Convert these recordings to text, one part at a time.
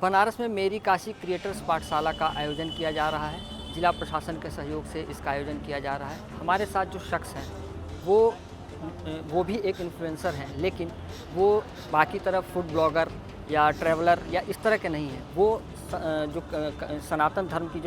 बनारस में मेरी काशी क्रिएटर्स पाठशाला का आयोजन किया जा रहा है। जिला प्रशासन के सहयोग से इसका आयोजन किया जा रहा है। हमारे साथ जो शख्स हैं वो भी एक इन्फ्लुएंसर हैं, लेकिन वो बाकी तरफ फूड ब्लॉगर या ट्रैवलर या इस तरह के नहीं हैं। वो सनातन धर्म की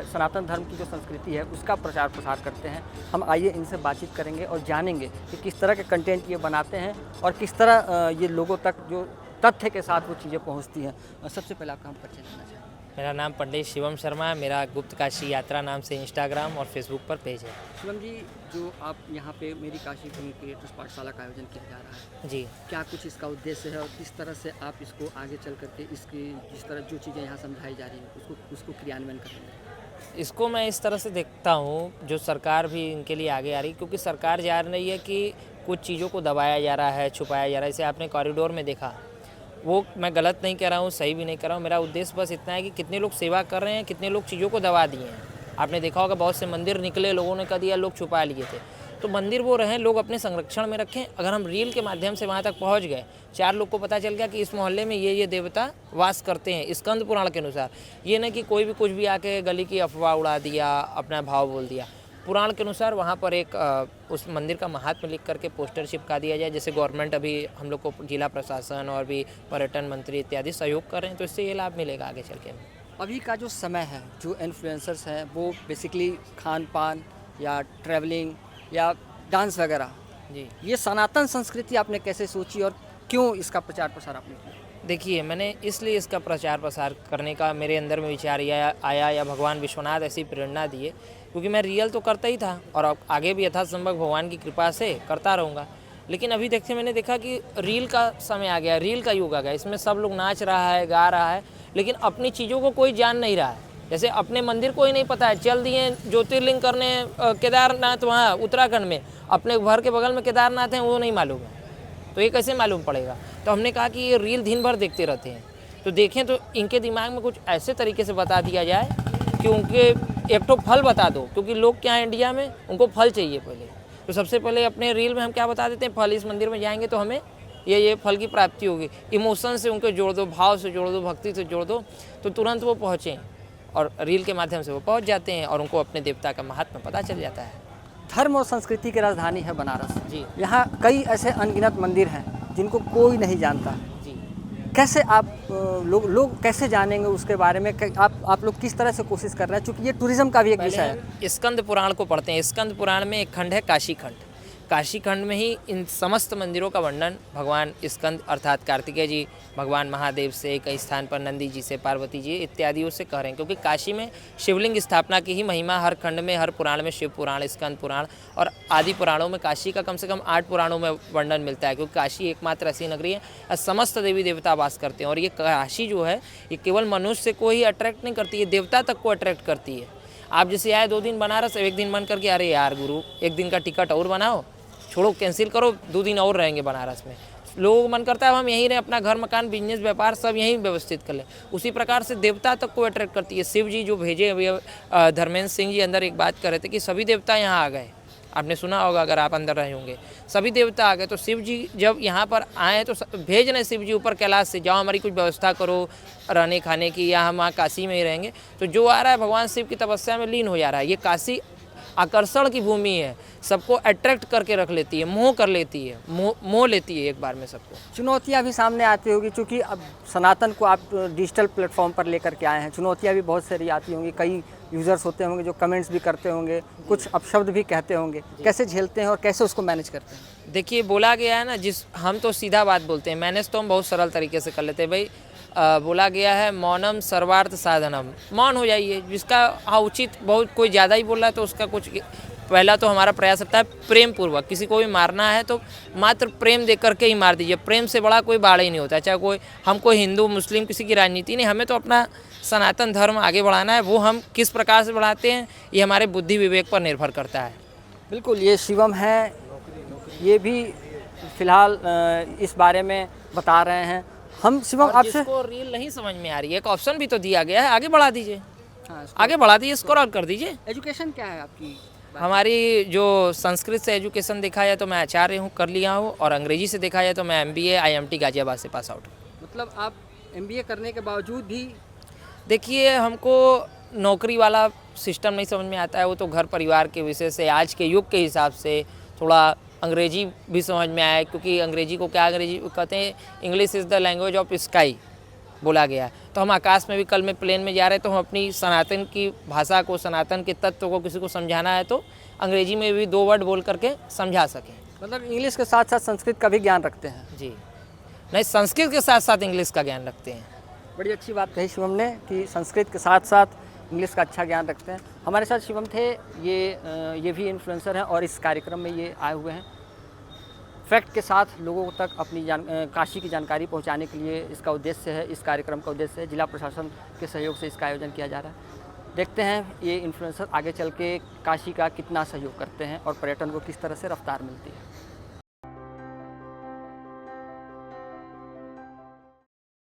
सनातन धर्म की जो संस्कृति है उसका प्रचार प्रसार करते हैं। हम आइए इनसे बातचीत करेंगे और जानेंगे कि किस तरह के कंटेंट ये बनाते हैं और किस तरह ये लोगों तक जो तथ्य के साथ वो चीज़ें पहुंचती हैं। सबसे पहले आपका हम परिचय देना चाहेंगे। मेरा नाम पंडित शिवम शर्मा है। मेरा गुप्त काशी यात्रा नाम से इंस्टाग्राम और फेसबुक पर पेज है। शिवम जी, जो आप यहाँ पे मेरी काशी क्रिएटर्स पाठशाला का आयोजन किया जा रहा है जी, क्या कुछ इसका उद्देश्य है और किस तरह से आप इसको आगे चल करके इसकी जिस तरह जो चीज़ें यहाँ समझाई जा रही हैं उसको क्रियान्वयन करेंगे? इसको मैं इस तरह से देखता हूँ, जो सरकार भी इनके लिए आगे आ रही है, क्योंकि सरकार जान रही है कि कुछ चीज़ों को दबाया जा रहा है, छुपाया जा रहा है। जैसे आपने कॉरिडोर में देखा, वो मैं गलत नहीं कह रहा हूँ, सही भी नहीं कर रहा हूँ। मेरा उद्देश्य बस इतना है कि कितने लोग सेवा कर रहे हैं, कितने लोग चीज़ों को दबा दिए हैं। आपने देखा होगा बहुत से मंदिर निकले, लोगों ने कह दिया, लोग छुपा लिए थे। तो मंदिर वो रहें, लोग अपने संरक्षण में रखें। अगर हम रील के माध्यम से वहाँ तक पहुँच गए, 4 लोग को पता चल गया कि इस मोहल्ले में ये देवता वास करते हैं स्कंद पुराण के अनुसार। ये नहीं कि कोई भी कुछ भी आके गली की अफवाह उड़ा दिया, अपना भाव बोल दिया। पुराण के अनुसार वहाँ पर एक उस मंदिर का महात्म्य लिख करके पोस्टर चिपका दिया जाए। जैसे गवर्नमेंट अभी हम लोग को जिला प्रशासन और भी पर्यटन मंत्री इत्यादि सहयोग कर रहे हैं, तो इससे ये लाभ मिलेगा आगे चल के। अभी का जो समय है, जो इन्फ्लुएंसर्स हैं वो बेसिकली खान पान या ट्रैवलिंग या डांस वगैरह, जी, ये सनातन संस्कृति आपने कैसे सोची और क्यों इसका प्रचार प्रसार आपने किया? देखिए, मैंने इसलिए इसका प्रचार प्रसार करने का मेरे अंदर में विचार आया या भगवान विश्वनाथ ऐसी प्रेरणा दिए, क्योंकि मैं रियल तो करता ही था और अब आगे भी यथासंभव भगवान की कृपा से करता रहूँगा। लेकिन अभी मैंने देखा कि रील का समय आ गया, रील का युग आ गया। इसमें सब लोग नाच रहा है, गा रहा है, लेकिन अपनी चीज़ों को कोई जान नहीं रहा है। जैसे अपने मंदिर को ही नहीं पता है, चल दिए ज्योतिर्लिंग करने केदारनाथ, वहाँ उत्तराखंड में, अपने घर के बगल में केदारनाथ हैं, वो नहीं मालूम है, तो ये कैसे मालूम पड़ेगा? तो हमने कहा कि ये रील दिन भर देखते रहते हैं, तो देखें तो इनके दिमाग में कुछ ऐसे तरीके से बता दिया जाए कि उनके एक तो फल बता दो, क्योंकि लोग क्या है इंडिया में, उनको फल चाहिए पहले। तो सबसे पहले अपने रील में हम क्या बता देते हैं, फल, इस मंदिर में जाएंगे तो हमें ये फल की प्राप्ति होगी। इमोशन से उनको जोड़ दो, भाव से जोड़ दो, भक्ति से जोड़ दो, तो तुरंत वो पहुँचें और रील के माध्यम से वो पहुँच जाते हैं और उनको अपने देवता का महात्म्य पता चल जाता है। धर्म और संस्कृति की राजधानी है बनारस जी, यहाँ कई ऐसे अनगिनत मंदिर हैं जिनको कोई नहीं जानता। जी, कैसे आप लोग कैसे जानेंगे उसके बारे में? आप लोग किस तरह से कोशिश कर रहे हैं, चूँकि ये टूरिज्म का भी एक विषय है। पहले स्कंद पुराण को पढ़ते हैं। स्कंद पुराण में एक खंड है काशी खंड। काशी खंड में ही इन समस्त मंदिरों का वर्णन भगवान स्कंद अर्थात कार्तिकेय जी भगवान महादेव से, कई स्थान पर नंदी जी से, पार्वती जी इत्यादियों से कह रहे हैं, क्योंकि काशी में शिवलिंग स्थापना की ही महिमा हर खंड में, हर पुराण में, शिव पुराण, स्कंद पुराण और आदि पुराणों में काशी का कम से कम 8 पुराणों में वर्णन मिलता है, क्योंकि काशी एकमात्र ऐसी नगरी है समस्त देवी देवता वास करते हैं। और ये काशी जो है, ये केवल मनुष्य को ही अट्रैक्ट नहीं करती, ये देवता तक को अट्रैक्ट करती है। आप जैसे आए 2 दिन बनारस, एक दिन मन करके अरे यार गुरु, एक दिन का टिकट और बनाओ, छोड़ो, कैंसिल करो, 2 दिन और रहेंगे बनारस में। लोगों को मन करता है हम यहीं रहें, अपना घर मकान बिजनेस व्यापार सब यहीं व्यवस्थित कर लें। उसी प्रकार से देवता तक को अट्रैक्ट करती है। शिव जी जो भेजे हुए, धर्मेंद्र सिंह जी अंदर एक बात कर रहे थे कि सभी देवता यहाँ आ गए। आपने सुना होगा अगर आप अंदर रहे होंगे, सभी देवता आ गए। तो शिव जी जब यहाँ पर आए तो भेज रहे शिव जी ऊपर कैलाश से, जाओ हमारी कुछ व्यवस्था करो रहने खाने की, या हम वहाँ काशी में ही रहेंगे। तो जो आ रहा है भगवान शिव की तपस्या में लीन हो जा रहा है। ये काशी आकर्षण की भूमि है, सबको अट्रैक्ट करके रख लेती है, मोह कर लेती है, मोह लेती है एक बार में सबको। चुनौतियाँ भी सामने आती होगी, क्योंकि अब सनातन को आप डिजिटल प्लेटफॉर्म पर लेकर के आए हैं। चुनौतियाँ भी बहुत सारी आती होंगी, कई यूज़र्स होते होंगे जो कमेंट्स भी करते होंगे, कुछ अपशब्द भी कहते होंगे। कैसे झेलते हैं और कैसे उसको मैनेज करते हैं? देखिए, बोला गया है ना, हम तो सीधा बात बोलते हैं, मैनेज तो हम बहुत सरल तरीके से कर लेते हैं भाई। बोला गया है मौनम सर्वार्थ साधनम, मौन हो जाइए। जिसका उचित बहुत कोई ज़्यादा ही बोल रहा है तो उसका कुछ, पहला तो हमारा प्रयास रहता है प्रेम पूर्वक, किसी को भी मारना है तो मात्र प्रेम दे करके ही मार दीजिए। प्रेम से बड़ा कोई बाड़ा ही नहीं होता, चाहे हम कोई हिंदू मुस्लिम किसी की राजनीति नहीं, हमें तो अपना सनातन धर्म आगे बढ़ाना है। वो हम किस प्रकार से बढ़ाते हैं ये हमारे बुद्धि विवेक पर निर्भर करता है। बिल्कुल, ये शिवम है, ये भी फिलहाल इस बारे में बता रहे हैं। हम शिवम आपसे, जिसको रील नहीं समझ में आ रही है, एक ऑप्शन भी तो दिया गया है, आगे बढ़ा दीजिए। हाँ, आगे बढ़ा दीजिए, स्क्रॉल कर दीजिए। एजुकेशन क्या है आपकी? हमारी जो संस्कृत से एजुकेशन देखा जाए तो मैं आचार्य हूँ, कर लिया हूँ, और अंग्रेजी से देखा जाए तो मैं MBA IMT गाजियाबाद से पास आउट हूँ। मतलब आप MBA करने के बावजूद भी देखिए, हमको नौकरी वाला सिस्टम नहीं समझ में आता है, वो तो घर परिवार के विषय से आज के युग के हिसाब से थोड़ा अंग्रेजी भी समझ में आया, क्योंकि अंग्रेजी को क्या अंग्रेजी कहते हैं, English is the language of sky बोला गया है। तो हम आकाश में भी कल में प्लेन में जा रहे हैं, तो हम अपनी सनातन की भाषा को, सनातन के तत्व को किसी को समझाना है तो अंग्रेजी में भी 2 वर्ड बोल करके समझा सकें। मतलब इंग्लिश के साथ साथ संस्कृत का भी ज्ञान रखते हैं। जी नहीं, संस्कृत के साथ साथ इंग्लिश का ज्ञान रखते हैं। बड़ी अच्छी बात कही शिवम ने कि संस्कृत के साथ साथ इंग्लिश का अच्छा ज्ञान रखते हैं। हमारे साथ शिवम थे, ये भी इन्फ्लुएंसर हैं और इस कार्यक्रम में ये आए हुए हैं। फैक्ट के साथ लोगों तक अपनी काशी की जानकारी पहुंचाने के लिए इसका उद्देश्य है, इस कार्यक्रम का उद्देश्य है। जिला प्रशासन के सहयोग से इसका आयोजन किया जा रहा है। देखते हैं ये इन्फ्लुएंसर आगे चल के काशी का कितना सहयोग करते हैं और पर्यटन को किस तरह से रफ्तार मिलती है।